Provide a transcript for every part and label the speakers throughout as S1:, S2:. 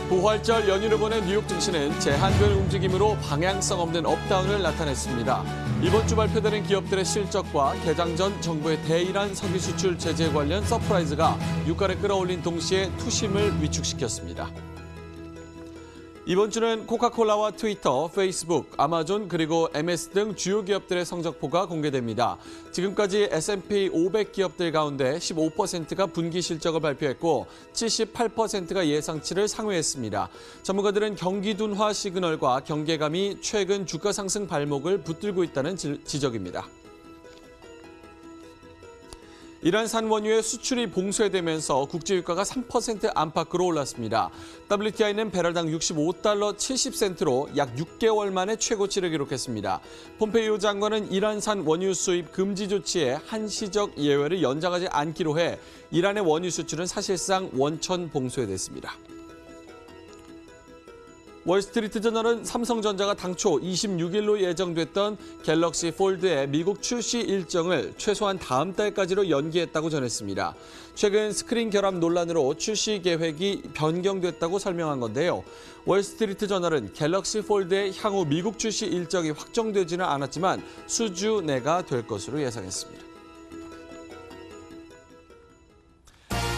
S1: 부활절 연휴를 보낸 뉴욕 증시는 제한별 움직임으로 방향성 없는 업다운을 나타냈습니다. 이번 주 발표되는 기업들의 실적과 개장 전 정부의 대이란 석유 수출 제재 관련 서프라이즈가 유가를 끌어올린 동시에 투심을 위축시켰습니다. 이번 주는 코카콜라와 트위터, 페이스북, 아마존 그리고 MS 등 주요 기업들의 성적표가 공개됩니다. 지금까지 S&P 500 기업들 가운데 15%가 분기 실적을 발표했고 78%가 예상치를 상회했습니다. 전문가들은 경기 둔화 시그널과 경계감이 최근 주가 상승 발목을 붙들고 있다는 지적입니다. 이란산 원유의 수출이 봉쇄되면서 국제유가가 3% 안팎으로 올랐습니다. WTI는 배럴당 65달러 70센트로 약 6개월 만에 최고치를 기록했습니다. 폼페이오 장관은 이란산 원유 수입 금지 조치에 한시적 예외를 연장하지 않기로 해 이란의 원유 수출은 사실상 원천 봉쇄됐습니다. 월스트리트저널은 삼성전자가 당초 26일로 예정됐던 갤럭시 폴드의 미국 출시 일정을 최소한 다음 달까지로 연기했다고 전했습니다. 최근 스크린 결합 논란으로 출시 계획이 변경됐다고 설명한 건데요. 월스트리트저널은 갤럭시 폴드의 향후 미국 출시 일정이 확정되지는 않았지만 수주 내가 될 것으로 예상했습니다.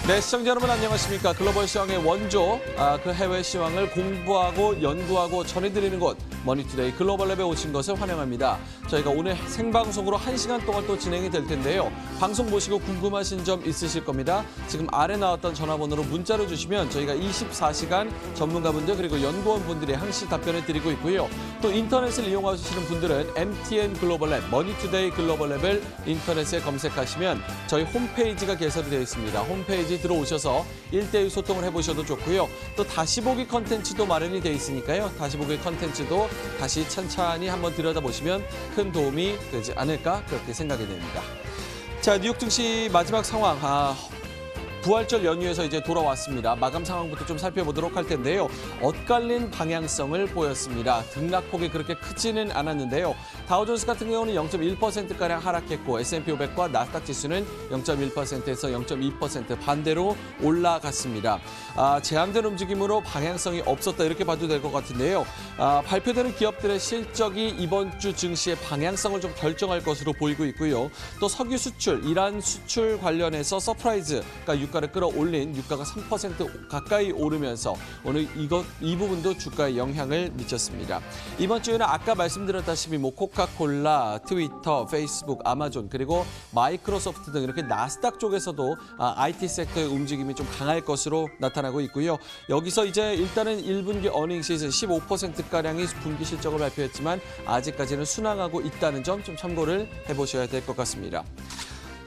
S1: 네, 시청자 여러분 안녕하십니까. 글로벌 시황의 원조, 그 해외 시황을 공부하고 연구하고 전해드리는 곳 머니투데이 글로벌랩에 오신 것을 환영합니다. 저희가 오늘 생방송으로 1시간 동안 또 진행이 될 텐데요. 방송 보시고 궁금하신 점 있으실 겁니다. 지금 아래 나왔던 전화번호로 문자로 주시면 저희가 24시간 전문가분들 그리고 연구원분들이 항시 답변을 드리고 있고요. 또 인터넷을 이용하시는 분들은 MTN 글로벌랩, 머니투데이 글로벌랩을 인터넷에 검색하시면 저희 홈페이지가 개설이 되어 있습니다. 홈페이지 들어오셔서 1대1 소통을 해보셔도 좋고요. 또 다시 보기 컨텐츠도 마련이 돼 있으니까요. 다시 보기 컨텐츠도 다시 천천히 한번 들여다보시면 큰 도움이 되지 않을까 그렇게 생각이 됩니다. 자, 뉴욕 증시 마지막 상황. 부활절 연휴에서 이제 돌아왔습니다. 마감 상황부터 좀 살펴보도록 할 텐데요. 엇갈린 방향성을 보였습니다. 등락폭이 그렇게 크지는 않았는데요. 다우존스 같은 경우는 0.1%가량 하락했고 S&P 500과 나스닥 지수는 0.1%에서 0.2% 반대로 올라갔습니다. 제한된 움직임으로 방향성이 없었다 이렇게 봐도 될 것 같은데요. 발표되는 기업들의 실적이 이번 주 증시의 방향성을 좀 결정할 것으로 보이고 있고요. 또 석유 수출, 이란 수출 관련해서 서프라이즈, 그러니까 유가를 끌어올린 유가가 3% 가까이 오르면서 오늘 이 부분도 주가에 영향을 미쳤습니다. 이번 주에는 아까 말씀드렸다시피 코카콜라, 트위터, 페이스북, 아마존 그리고 마이크로소프트 등 이렇게 나스닥 쪽에서도 IT 섹터의 움직임이 좀 강할 것으로 나타나고 있고요. 여기서 이제 일단은 1분기 어닝 시즌 15%가량이 분기 실적을 발표했지만 아직까지는 순항하고 있다는 점 좀 참고를 해보셔야 될 것 같습니다.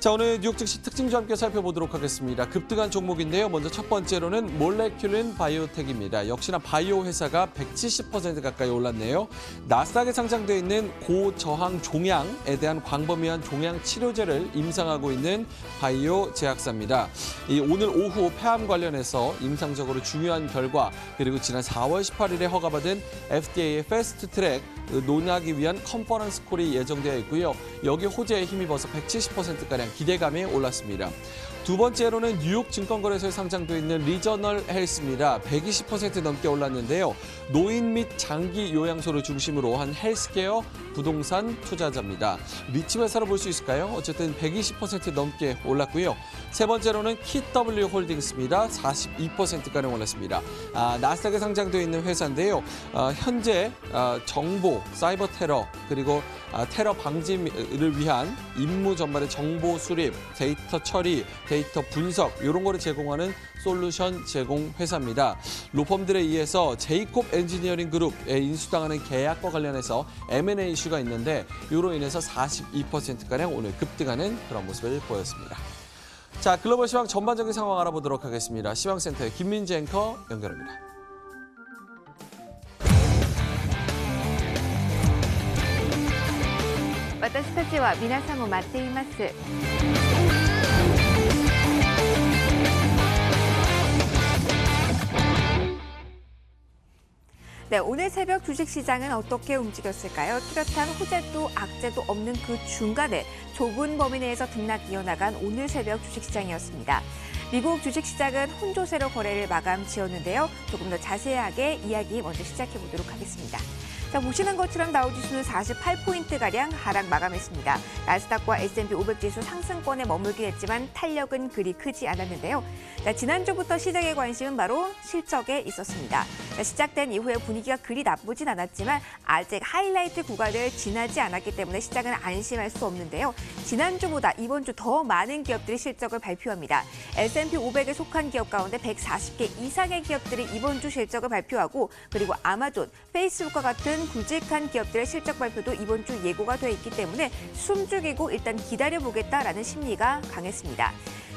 S1: 자, 오늘 뉴욕 증시 특징주 함께 살펴보도록 하겠습니다. 급등한 종목인데요. 먼저 첫 번째로는 몰레큘린 바이오텍입니다. 역시나 바이오 회사가 170% 가까이 올랐네요. 나스닥에 상장되어 있는 고저항 종양에 대한 광범위한 종양 치료제를 임상하고 있는 바이오 제약사입니다. 오늘 오후 폐암 관련해서 임상적으로 중요한 결과 그리고 지난 4월 18일에 허가받은 FDA의 패스트 트랙 논의하기 위한 컨퍼런스 콜이 예정되어 있고요. 여기 호재에 힘입어서 170%가량 기대감이 올랐습니다. 두 번째로는 뉴욕 증권거래소에 상장돼 있는 리저널 헬스입니다. 120% 넘게 올랐는데요. 노인 및 장기 요양소를 중심으로 한 헬스케어 부동산 투자자입니다. 리츠 회사로 볼 수 있을까요? 어쨌든 120% 넘게 올랐고요. 세 번째로는 KW 홀딩스입니다. 42%가량 올랐습니다. 나스닥에 상장돼 있는 회사인데요. 현재 정보, 사이버 테러 그리고 테러 방지를 위한 임무 전반의 정보 수립, 데이터 처리, 데이터 분석 이런 거를 제공하는 솔루션 제공 회사입니다. 로펌들에 의해서 제이콥 엔지니어링 그룹에 인수당하는 계약과 관련해서 M&A 이슈가 있는데 이로 인해서 42%가량 오늘 급등하는 그런 모습을 보였습니다. 자, 글로벌 시황 전반적인 상황 알아보도록 하겠습니다. 시황센터의 김민지 앵커 연결합니다.
S2: 私たちは皆さんを待っています。 네, 오늘 새벽 주식시장은 어떻게 움직였을까요? 뚜렷한 호재도 악재도 없는 그 중간에 좁은 범위 내에서 등락 이어나간 오늘 새벽 주식시장이었습니다. 미국 주식시장은 혼조세로 거래를 마감 지었는데요. 조금 더 자세하게 이야기 먼저 시작해 보도록 하겠습니다. 자, 보시는 것처럼 다우지수는 48포인트가량 하락 마감했습니다. 나스닥과 S&P 500지수 상승권에 머물긴 했지만 탄력은 그리 크지 않았는데요. 자, 지난주부터 시장의 관심은 바로 실적에 있었습니다. 자, 시작된 이후에 분위기가 그리 나쁘진 않았지만 아직 하이라이트 구간을 지나지 않았기 때문에 시장은 안심할 수 없는데요. 지난주보다 이번 주 더 많은 기업들이 실적을 발표합니다. S&P 500에 속한 기업 가운데 140개 이상의 기업들이 이번 주 실적을 발표하고 그리고 아마존, 페이스북과 같은 굵직한 기업들의 실적 발표도 이번 주 예고가 돼 있기 때문에 숨죽이고 일단 기다려보겠다라는 심리가 강했습니다.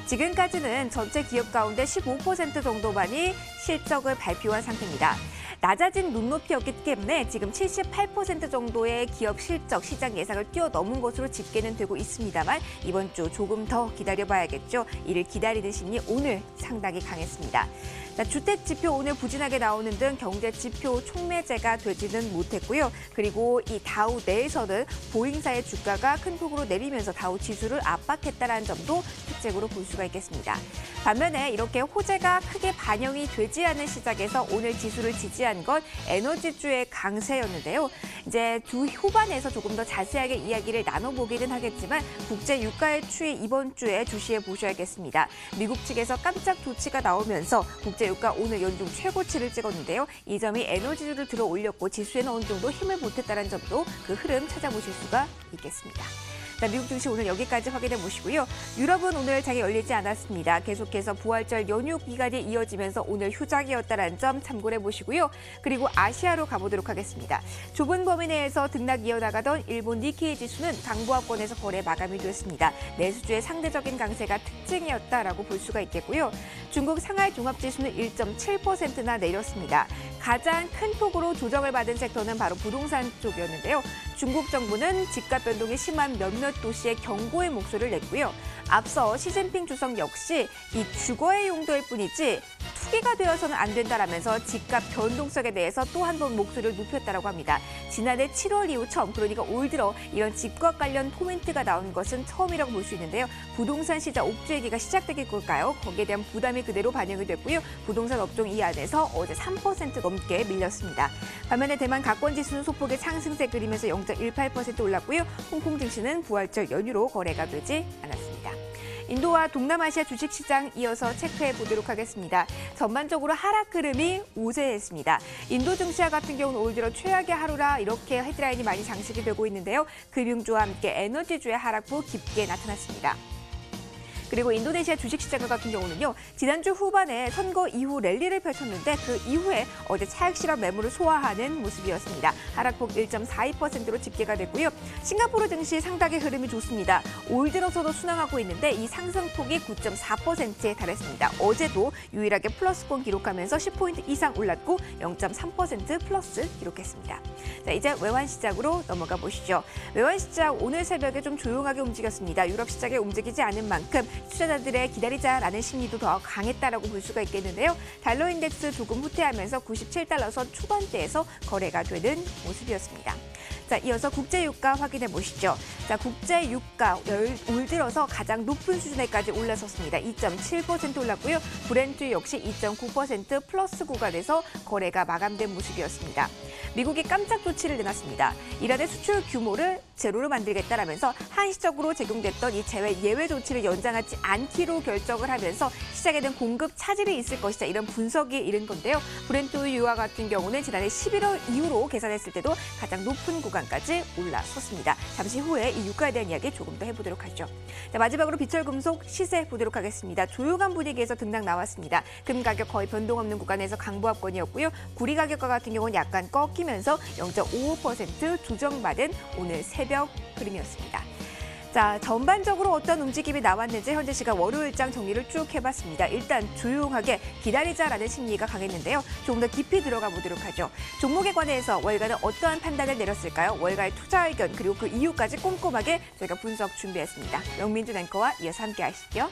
S2: 지금까지는 전체 기업 가운데 15% 정도만이 실적을 발표한 상태입니다. 낮아진 눈높이였기 때문에 지금 78% 정도의 기업 실적 시장 예상을 뛰어넘은 것으로 집계는 되고 있습니다만 이번 주 조금 더 기다려봐야겠죠. 이를 기다리는 심리 오늘 상당히 강했습니다. 자, 주택 지표 오늘 부진하게 나오는 등 경제 지표 촉매제가 되지는 못했고요. 그리고 이 다우 내에서는 보잉사의 주가가 큰 폭으로 내리면서 다우 지수를 압박했다는 점도 특징으로 볼 수가 있겠습니다. 반면에 이렇게 호재가 크게 반영이 되지 않은 시장에서 오늘 지수를 지지한 건 에너지주의 강세였는데요. 이제 주 후반에서 조금 더 자세하게 이야기를 나눠보기는 하겠지만 국제 유가의 추이 이번 주에 주시해 보셔야겠습니다. 미국 측에서 깜짝 조치가 나오면서 국제 유가 오늘 연중 최고치를 찍었는데요. 이 점이 에너지주를 들어 올렸고 지수에는 어느 정도 힘을 보탰다는 점도 그 흐름 찾아보실 수가 있겠습니다. 자, 미국 증시 오늘 여기까지 확인해 보시고요. 유럽은 오늘 장이 열리지 않았습니다. 계속해서 부활절 연휴 기간이 이어지면서 오늘 휴장이었다는 점 참고해 보시고요. 그리고 아시아로 가보도록 하겠습니다. 좁은 범위 내에서 등락 이어나가던 일본 니케이 지수는 강보합권에서 거래 마감이 됐습니다. 내수주의 상대적인 강세가 특징이었다라고 볼 수가 있겠고요. 중국 상하이 종합지수는 1.7%나 내렸습니다. 가장 큰 폭으로 조정을 받은 섹터는 바로 부동산 쪽이었는데요. 중국 정부는 집값 변동이 심한 몇몇 도시의 경고의 목소리를 냈고요. 앞서 시진핑 주석 역시 이 주거의 용도일 뿐이지 투기가 되어서는 안 된다라면서 집값 변동성에 대해서 또 한 번 목소리를 높였다고 합니다. 지난해 7월 이후 처음, 그러니까 올 들어 이런 집값 관련 코멘트가 나온 것은 처음이라고 볼 수 있는데요. 부동산 시장 옥주 얘기가 시작되길 걸까요? 거기에 대한 부담이 그대로 반영이 됐고요. 부동산 업종 이 안에서 어제 3% 넘게 밀렸습니다. 반면에 대만 가권지수는 소폭의 상승세 그리면서 0.18% 올랐고요. 홍콩 증시는 부활절 연휴로 거래가 되지 않았습니다. 인도와 동남아시아 주식시장 이어서 체크해 보도록 하겠습니다. 전반적으로 하락 흐름이 우세했습니다. 인도 증시와 같은 경우는 올 들어 최악의 하루라 이렇게 헤드라인이 많이 장식이 되고 있는데요. 금융주와 함께 에너지주의 하락폭 깊게 나타났습니다. 그리고 인도네시아 주식시장 같은 경우는요. 지난주 후반에 선거 이후 랠리를 펼쳤는데 그 이후에 어제 차익 실현 매물을 소화하는 모습이었습니다. 하락폭 1.42%로 집계가 됐고요. 싱가포르 증시 상당히 흐름이 좋습니다. 올 들어서도 순항하고 있는데 이 상승폭이 9.4%에 달했습니다. 어제도 유일하게 플러스권 기록하면서 10포인트 이상 올랐고 0.3% 플러스 기록했습니다. 자, 이제 외환시장으로 넘어가 보시죠. 외환시장 오늘 새벽에 좀 조용하게 움직였습니다. 유럽 시장에 움직이지 않은 만큼 투자자들의 기다리자라는 심리도 더 강했다라고 볼 수가 있겠는데요. 달러 인덱스 조금 후퇴하면서 97달러 선 초반대에서 거래가 되는 모습이었습니다. 자, 이어서 국제 유가 확인해 보시죠. 자, 국제 유가 올 들어서 가장 높은 수준에까지 올라섰습니다. 2.7% 올랐고요. 브렌트 역시 2.9% 플러스 구간에서 거래가 마감된 모습이었습니다. 미국이 깜짝 조치를 내놨습니다. 이란의 수출 규모를 제로로 만들겠다라면서 한시적으로 적용됐던 이 제외 예외 조치를 연장하지 않기로 결정을 하면서 시장에는 공급 차질이 있을 것이다. 이런 분석이 이른 건데요. 브렌트 유가 같은 경우는 지난해 11월 이후로 계산했을 때도 가장 높은 구간까지 올라섰습니다. 잠시 후에 이 유가에 대한 이야기 조금 더 해보도록 하죠. 자, 마지막으로 비철금속 시세 보도록 하겠습니다. 조용한 분위기에서 등락 나왔습니다. 금 가격 거의 변동 없는 구간에서 강보합권이었고요. 구리 가격과 같은 경우는 약간 꺾이면서 0.55% 조정받은 오늘 새벽 흐름이었습니다. 자, 전반적으로 어떤 움직임이 나왔는지 현재 시각 월요일장 정리를 쭉 해봤습니다. 일단 조용하게 기다리자라는 심리가 강했는데요. 조금 더 깊이 들어가 보도록 하죠. 종목에 관해서 월가는 어떠한 판단을 내렸을까요? 월가의 투자 의견 그리고 그 이유까지 꼼꼼하게 저희가 분석 준비했습니다. 명민준 앵커와 이어서 함께 하시죠.